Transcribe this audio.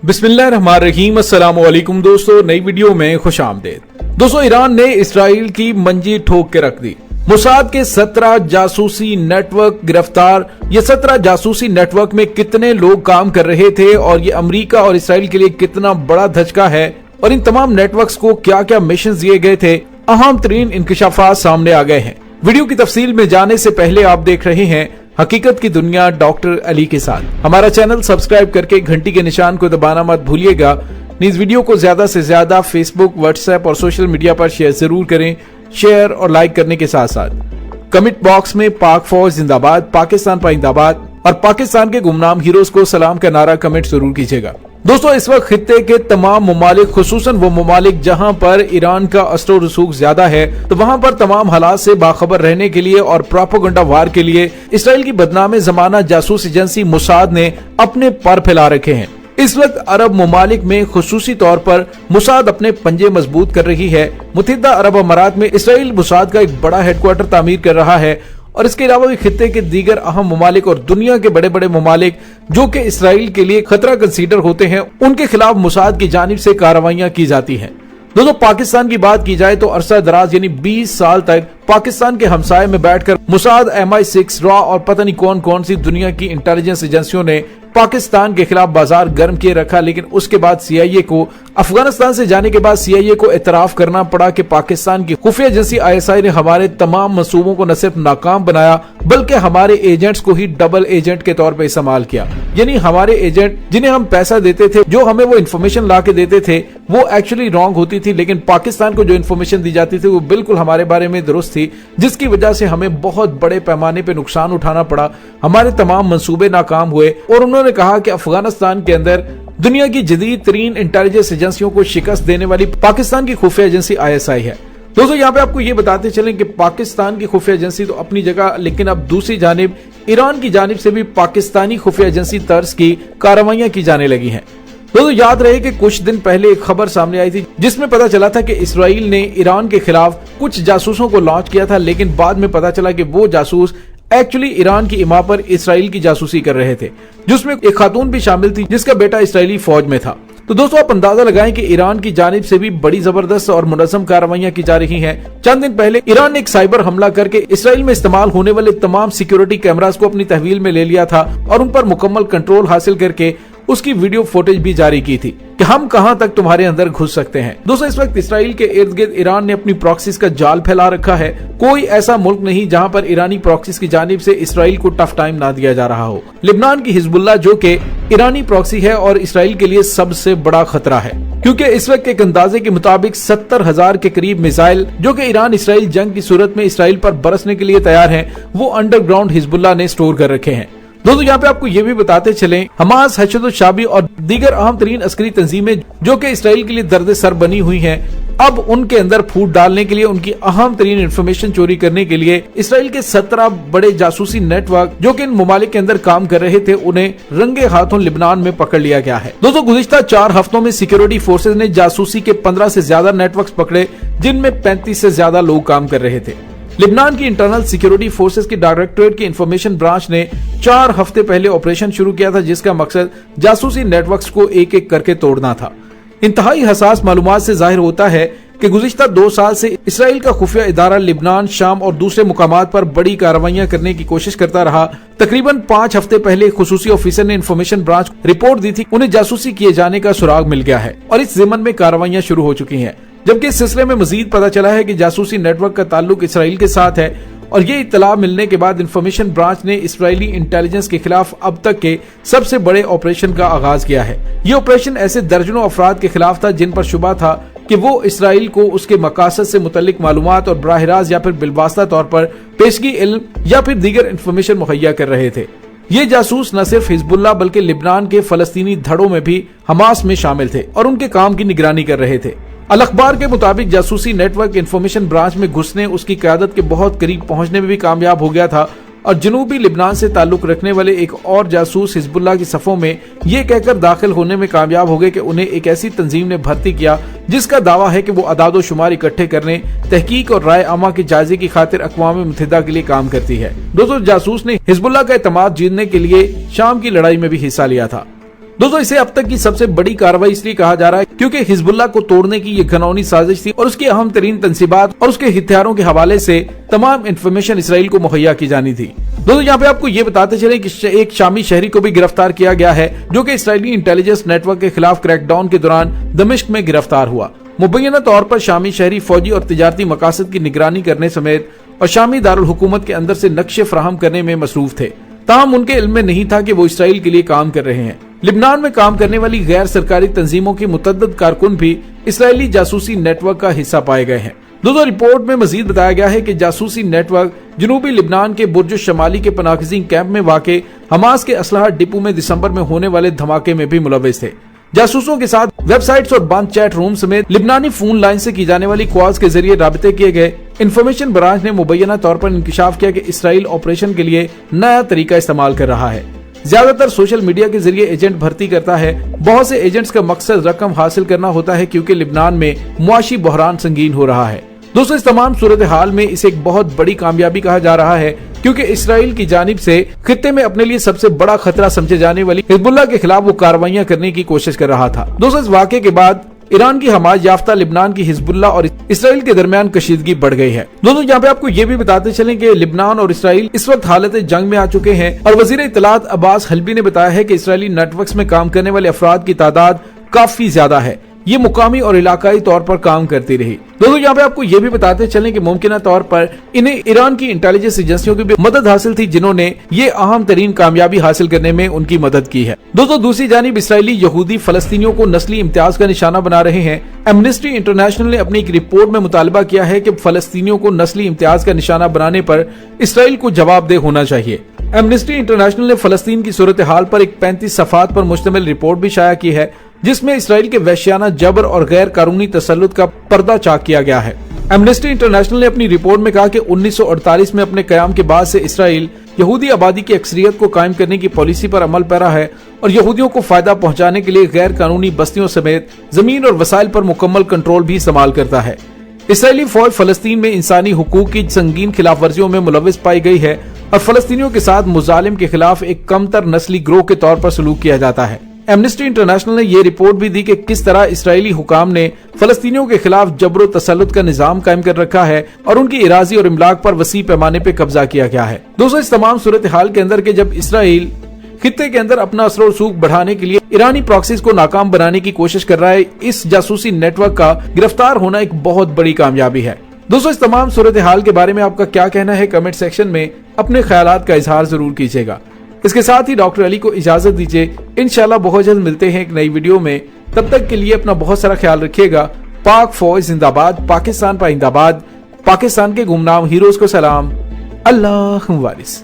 बिस्मिल्लाहिर्रहमानिर्रहीम। अस्सलाम वालेकुम दोस्तों, नई वीडियो में खुश आमदेद। दोस्तों, ईरान ने इसराइल की मंजी ठोक के रख दी। मोसाद के 17 जासूसी नेटवर्क गिरफ्तार। ये 17 जासूसी नेटवर्क में कितने लोग काम कर रहे थे और ये अमेरिका और इसराइल के लिए कितना बड़ा धचका है और इन तमाम नेटवर्क्स को क्या क्या मिशन दिए गए थे, अहम तरीन इंकशाफात सामने आ गए हैं। वीडियो की तफसील में जाने से पहले आप देख रहे हैं हकीकत की दुनिया डॉक्टर अली के साथ। हमारा चैनल सब्सक्राइब करके घंटी के निशान को दबाना मत भूलिएगा। इस वीडियो को ज्यादा से ज्यादा फेसबुक, व्हाट्सएप और सोशल मीडिया पर शेयर जरूर करें। शेयर और लाइक करने के साथ साथ कमेंट बॉक्स में पाक फौज जिंदाबाद, पाकिस्तान पाइंदाबाद और पाकिस्तान के गुमनाम हीरोज को सलाम का नारा कमेंट जरूर कीजिएगा। दोस्तों, इस वक्त खित्ते के तमाम ममालिक, खुसूसन वो ममालिक जहां पर ईरान का असर और रसूख ज्यादा है, तो वहां पर तमाम हालात से बाखबर रहने के लिए और प्रोपेगेंडा वार के लिए इसराइल की बदनाम जमाना जासूस एजेंसी मोसाद ने अपने पर फैला रखे हैं। इस वक्त अरब ममालिक में खुसूसी तौर पर मोसाद अपने पंजे मजबूत कर रही है। मुत्तहिदा अरब अमारात में इसराइल मोसाद का एक बड़ा हेडक्वार्टर तामीर कर रहा है और इसके अलावा भी खित्ते के दीगर अहम ममालिक और दुनिया के बड़े बड़े ममालिक जो कि इसराइल के लिए खतरा कंसीडर होते हैं, उनके खिलाफ मोसाद की जानिब से कार्रवाइयां की जाती हैं। दोस्तों, पाकिस्तान की बात की जाए तो अरसा दराज यानी 20 साल तक पाकिस्तान के हमसाये में बैठकर मोसाद, MI6, रॉ और पता नहीं कौन कौन सी दुनिया की इंटेलिजेंस एजेंसियों ने पाकिस्तान के खिलाफ बाजार गर्म किए रखा। लेकिन उसके बाद CIA को, अफगानिस्तान से जाने के बाद CIA को एतराफ करना पड़ा कि पाकिस्तान की खुफिया एजेंसी ISI ने हमारे तमाम मंसूबों को न सिर्फ नाकाम बनाया बल्कि हमारे एजेंट्स को ही डबल एजेंट के तौर पर इस्तेमाल किया। यानी हमारे एजेंट जिन्हें हम पैसा देते थे, जो हमें वो इन्फॉर्मेशन ला के देते थे, वो एक्चुअली रॉन्ग होती थी, लेकिन पाकिस्तान को जो इन्फॉर्मेशन दी जाती थी वो बिल्कुल हमारे बारे में दुरुस्त थी, जिसकी वजह से हमें बहुत बड़े पैमाने पे नुकसान उठाना पड़ा। हमारे तमाम मंसूबे नाकाम हुए और उन्होंने कहा कि अफगानिस्तान के अंदर दुनिया की जदीद तरीन इंटेलिजेंस एजेंसियों को शिकस्त देने वाली पाकिस्तान की खुफिया एजेंसी ISI है। दोस्तों, यहाँ पे आपको ये बताते चलें कि पाकिस्तान की खुफिया एजेंसी तो अपनी जगह, लेकिन अब दूसरी जानिब ईरान की जानिब से भी पाकिस्तानी खुफिया एजेंसी तर्ज की कार्रवाइयां की जाने लगी हैं। दोस्तों, याद रहे कि कुछ दिन पहले एक खबर सामने आई थी जिसमें पता चला था कि इसराइल ने ईरान के खिलाफ कुछ जासूसों को लॉन्च किया था, लेकिन बाद में पता चला कि वो जासूस एक्चुअली ईरान की इमा पर इसराइल की जासूसी कर रहे थे, जिसमें एक खातून भी शामिल थी जिसका बेटा इसराइली फौज में था। तो दोस्तों, आप अंदाजा लगाएं कि ईरान की जानिब से भी बड़ी जबरदस्त और मुनज़्ज़म कार्रवाइयां की जा रही हैं। चंद दिन पहले ईरान ने एक साइबर हमला करके इसराइल में इस्तेमाल होने वाले तमाम सिक्योरिटी कैमरास को अपनी तहवील में ले लिया था और उन पर मुकम्मल कंट्रोल हासिल करके उसकी वीडियो फुटेज भी जारी की थी कि हम कहां तक तुम्हारे अंदर घुस सकते हैं। दोस्तों, इस वक्त इसराइल के इर्द गिर्द ईरान ने अपनी प्रॉक्सीज का जाल फैला रखा है। कोई ऐसा मुल्क नहीं जहां पर ईरानी प्रॉक्सीज की जानिब से इसराइल को टफ टाइम ना दिया जा रहा हो। लिबनान की हिजबुल्लाह जो कि ईरानी प्रॉक्सी है और इसराइल के लिए सबसे बड़ा खतरा है, क्योंकि इस वक्त एक अंदाजे के मुताबिक 70,000 के करीब मिसाइल जो कि ईरान इसराइल जंग की सूरत में इसराइल पर बरसने के लिए तैयार हैं, वो अंडरग्राउंड हिजबुल्लाह ने स्टोर कर रखे हैं। दोस्तों, यहाँ पे आपको ये भी बताते चलें, हमास, हशद शाबी और दीगर अहम तरीन अस्करी तंजीमें जो कि इसराइल के लिए दर्द सर बनी हुई हैं, अब उनके अंदर फूट डालने के लिए, उनकी अहम तरीन इंफॉर्मेशन चोरी करने के लिए इसराइल के 17 बड़े जासूसी नेटवर्क जो कि इन ममालिक के अंदर काम कर रहे थे, उन्हें रंगे हाथों लिबनान में पकड़ लिया गया है। दोस्तों, गुज़िश्ता 4 हफ्तों में सिक्योरिटी फोर्सेज ने जासूसी के 15 से ज्यादा नेटवर्क पकड़े, जिनमें 35 से ज्यादा लोग काम कर रहे थे। लिबनान की इंटरनल सिक्योरिटी फोर्सेस की डायरेक्टरेट की इंफॉर्मेशन ब्रांच ने 4 हफ्ते पहले ऑपरेशन शुरू किया था, जिसका मकसद जासूसी नेटवर्क्स को एक एक करके तोड़ना था। इंतहाई हसास मालूमात से जाहिर होता है कि गुज़िश्ता 2 साल से इसराइल का खुफिया इदारा लिबनान, शाम और दूसरे मुकामात पर बड़ी कार्रवाइयां करने की कोशिश करता रहा। तकरीबन 5 हफ्ते पहले खुसूसी ऑफिसर ने इंफॉर्मेशन ब्रांच रिपोर्ट दी थी, उन्हें जासूसी किए जाने का सुराग मिल गया है और इस ज़िमन में कार्रवाइयां शुरू हो चुकी हैं। जबकि इस सिलसिले में मजीद पता चला है कि जासूसी नेटवर्क का ताल्लुक इसराइल के साथ है और ये इत्तला मिलने के बाद इंफॉर्मेशन ब्रांच ने इसराइली इंटेलिजेंस के खिलाफ अब तक के सबसे बड़े ऑपरेशन का आगाज किया है। ये ऑपरेशन ऐसे दर्जनों अफराद के खिलाफ था जिन पर शुबा था कि वो इसराइल को उसके मकासद से मुतल्लिक मालूमात और बराह रास्त या फिर बिलवास्ता तौर पर पेशगी इल्म या फिर दीगर इंफॉर्मेशन मुहैया कर रहे थे। ये जासूस न सिर्फ हिजबुल्लाह बल्कि लिबनान के फलस्तीनी धड़ों में भी हमास में शामिल थे और उनके काम की निगरानी कर रहे थे। अल अखबार के मुताबिक जासूसी नेटवर्क इंफॉर्मेशन ब्रांच में घुसने, उसकी क़यादत के बहुत करीब पहुंचने में भी कामयाब हो गया था और जनूबी लिबनान से ताल्लुक रखने वाले एक और जासूस हिजबुल्लाह की सफ़ों में ये कहकर दाखिल होने में कामयाब हो गए कि उन्हें एक ऐसी तंजीम ने भर्ती किया जिसका दावा है कि वो अदाद शुमार इकट्ठे करने, तहकीक और राय आमा के जायजे की खातिर अक़वाम मुत्तहिदा के लिए काम करती है। दोस्तों, जासूस ने हिजबुल्लाह का एतमाद जीतने के लिए शाम की लड़ाई में भी हिस्सा लिया था। दोस्तों इसे अब तक की सबसे बड़ी कार्रवाई इसलिए कहा जा रहा है क्योंकि हिजबुल्लाह को तोड़ने की ये घिनौनी साजिश थी और उसकी अहम तरीन तंसीबात और उसके हथियारों के हवाले से तमाम इंफॉर्मेशन इसराइल को मुहैया की जानी थी। दोस्तों यहाँ पे आपको ये बताते चले कि एक शामी शहरी को भी गिरफ्तार किया गया है जो कि इसराइली इंटेलिजेंस नेटवर्क के खिलाफ क्रैकडाउन के दौरान दमिश्क में गिरफ्तार हुआ। मुबैना तौर पर शामी शहरी फौजी और तिजारती मकासद की निगरानी करने समेत और शामी दारुल हुकूमत के अंदर से नक्शे फराहम करने में मसरूफ थे, ताहम उनके इल्म में नहीं था कि वो इसराइल के लिए काम कर रहे हैं। लिबनान में काम करने वाली गैर सरकारी तंजीमों के मुतअद्दिद कारकुन भी इसराइली जासूसी नेटवर्क का हिस्सा पाए गए हैं। दोस्तों रिपोर्ट में मजीद बताया गया है कि जासूसी नेटवर्क जनूबी लिबनान के बुर्ज शमाली के पनाहगज़ीन कैंप में वाक़े हमास के असलहा डिपो में दिसंबर में होने वाले धमाके में भी मुलव्विस थे। जासूसों के साथ वेबसाइट्स और बंद चैट रूम समेत लिबनानी फोन लाइन से की जाने वाली कॉल्स के जरिए राबते किए गए। इंफॉर्मेशन ब्रांच ने मुबैना तौर पर इंकिशाफ किया कि इसराइल ऑपरेशन के लिए नया तरीका इस्तेमाल कर रहा है। ज्यादातर सोशल मीडिया के जरिए एजेंट भर्ती करता है। बहुत से एजेंट्स का मकसद रकम हासिल करना होता है क्योंकि लिबनान में मुआशी बहरान संगीन हो रहा है। दोस्तों इस तमाम सूरत हाल में इसे एक बहुत बड़ी कामयाबी कहा जा रहा है क्योंकि इसराइल की जानिब से खित्ते में अपने लिए सबसे बड़ा खतरा समझे जाने वाली हिजबुल्लाह के खिलाफ वो कार्रवाइयां करने की कोशिश कर रहा था। दोस्तों इस वाक़े के बाद ईरान की हमाज याफ्ता लिबनान की हिजबुल्लाह और इसराइल के दरमियान कशीदगी बढ़ गई है। दोस्तों यहाँ पे आपको ये भी बताते चलें कि लिबनान और इसराइल इस वक्त हालत जंग में आ चुके हैं और वजीर इत्तलात अब्बास हल्बी ने बताया है कि इसराइली नेटवर्क्स में काम करने वाले अफराद की तादाद काफी ज्यादा है। ये मुकामी और इलाकाई तौर पर काम करती रही। दोस्तों यहाँ पे आपको ये भी बताते चलें कि मुमकिन तौर पर इन्हें ईरान की इंटेलिजेंस एजेंसियों की भी मदद हासिल थी जिन्होंने ये अहम तरीन कामयाबी हासिल करने में उनकी मदद की है। दोस्तों दूसरी जानिब इसराइली यहूदी फलस्तीनियों को नस्ली इम्तियाज का निशाना बना रहे हैं। एमनेस्टी इंटरनेशनल ने अपनी एक रिपोर्ट में मुतालबा किया है कि फलस्तीनियों को नस्ली इम्तियाज का निशाना बनाने पर इसराइल को जवाबदेह होना चाहिए। एमनेस्टी इंटरनेशनल ने फलस्तीन की सूरत हाल पर एक 35 सफ़ात पर मुश्तमिल रिपोर्ट भी शाया की है जिसमें इसराइल के वहशियाना जबर और गैर कानूनी तसल्लुत का पर्दा चाक किया गया है। एमनेस्टी इंटरनेशनल ने अपनी रिपोर्ट में कहा कि 1948 में अपने कयाम के बाद से इसराइल यहूदी आबादी की अक्सरियत को कायम करने की पॉलिसी पर अमल पैरा है और यहूदियों को फायदा पहुंचाने के लिए गैर कानूनी बस्तियों समेत जमीन और वसाइल पर मुकम्मल कंट्रोल भी इस्तेमाल करता है। इसराइली फौज फलस्तीन में इंसानी हुकूक की संगीन खिलाफ वर्जियों में मुलव्विस पाई गई है और फलस्तीनियों के साथ मुजालिम के खिलाफ एक कमतर नस्ली ग्रोह के तौर पर सलूक किया जाता है। एमनेस्टी इंटरनेशनल ने यह रिपोर्ट भी दी कि किस तरह इसराइली हुकाम ने फलस्तीनियों के खिलाफ जबर तसल्लुत का निजाम कायम कर रखा है और उनकी इराजी और इमलाक पर वसी पैमाने पर कब्जा किया गया है। दोस्तों इस तमाम सूरत हाल के अंदर के जब इसराइल खित्ते के अंदर अपना असर और सूख बढ़ाने के लिए ईरानी प्रॉक्सीज को नाकाम बनाने की कोशिश कर रहा है, इस जासूसी नेटवर्क का गिरफ्तार होना एक बहुत बड़ी कामयाबी है। दोस्तों इस तमाम सूरत हाल के बारे में आपका क्या कहना है, कमेंट सेक्शन में अपने ख्यालात का इजहार जरूर कीजिएगा। इसके साथ ही डॉक्टर अली को इजाजत दीजिए। इंशाल्लाह बहुत जल्द मिलते हैं एक नई वीडियो में। तब तक के लिए अपना बहुत सारा ख्याल रखिएगा। पाक फौज जिंदाबाद, पाकिस्तान पाइंदाबाद, पाकिस्तान के गुमनाम हीरोज को सलाम, अल्लाह वारिस।